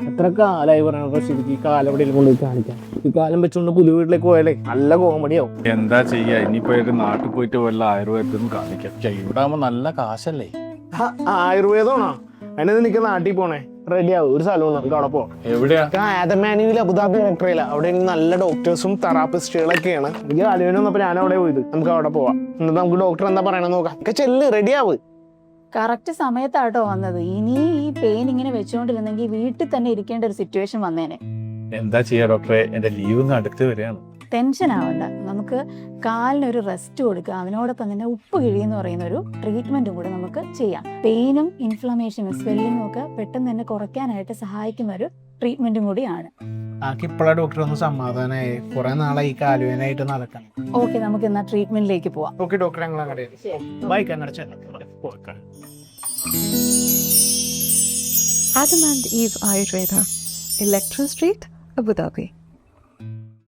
എത്ര കാലായി പറയണ ശരിക്കും ഈ കാലം എവിടെയും കൊണ്ടുപോയി കാണിക്കാം. ഈ കാലം വെച്ചുകൊണ്ട് പുതിയ വീട്ടിലേക്ക് പോയാലേ നല്ല കോമഡിയാവും. എന്താ ചെയ്യാ, ഇനിയിപ്പോ നാട്ടിൽ പോയിട്ട് വല്ല ആയുർവേദത്തിനും കാണിക്കാം. ഇവിടെ ആവുമ്പോ നല്ല കാശല്ലേ. ആയുർവേദമാണോ? അതിനത് എനിക്ക് നാട്ടിൽ പോണേ. റെഡിയാവും, ഒരു സ്ഥലവും നമുക്ക് അവിടെ പോവാം. എവിടെയാ? ആദമാനുവിൽ അബുദാബി ഡോക്ടറില്ല. അവിടെ നല്ല ഡോക്ടേഴ്സും തെറാപ്പിസ്റ്റുകളൊക്കെയാണ്. എനിക്ക് ആലുവിന് വന്നപ്പോ ഞാൻ അവിടെ പോയത്. നമുക്ക് അവിടെ പോവാം. എന്നിട്ട് നമുക്ക് ഡോക്ടർ എന്താ പറയണെന്ന് നോക്കാം. ഒക്കെ ചെല്ല്, റെഡിയാവ്. കറക്റ്റ് സമയത്താട്ടോ വന്നത്. ഇനി ഈ പെയിൻ ഇങ്ങനെ വെച്ചുകൊണ്ടിരുന്നെങ്കിൽ വീട്ടിൽ തന്നെ ഇരിക്കേണ്ട ഒരു സിറ്റുവേഷൻ വന്നേനെ. എന്താ ചെയ്യാ ഡോക്ടറെ, എന്റെ ലീവ് അടുത്ത് വരികയാണ്. ടെൻഷൻ ആവണ്ട, നമുക്ക് കാലിനൊരു റെസ്റ്റ് കൊടുക്കുക. അതിനോടൊപ്പം തന്നെ ഉപ്പ് കിഴി എന്ന് പറയുന്ന ഒരു ട്രീറ്റ്മെന്റും കൂടെ നമുക്ക് ചെയ്യാം. പെയിനും ഇൻഫ്ലമേഷനും സ്വെല്ലിങ്ങും ഒക്കെ പെട്ടെന്ന് തന്നെ കുറയ്ക്കാനായിട്ട് സഹായിക്കുന്ന ഒരു ട്രീറ്റ്മെന്റും കൂടിയാണ്. ഇപ്പോഴാ ഡോക്ടർ ഒന്ന് സമാധാനമായി. കുറെ നാളായി ഈ കാലുവേനായിട്ട് നടക്കണം. ഓക്കെ, നമുക്ക് എന്നാ ട്രീറ്റ്മെന്റിലേക്ക് പോവാം. ഓക്കെ ഡോക്ടർ, ഞങ്ങൾ അങ്ങനെ by കണ്ണടച്ച Adam and Eve Ayurveda, Electro Street, Abu Dhabi.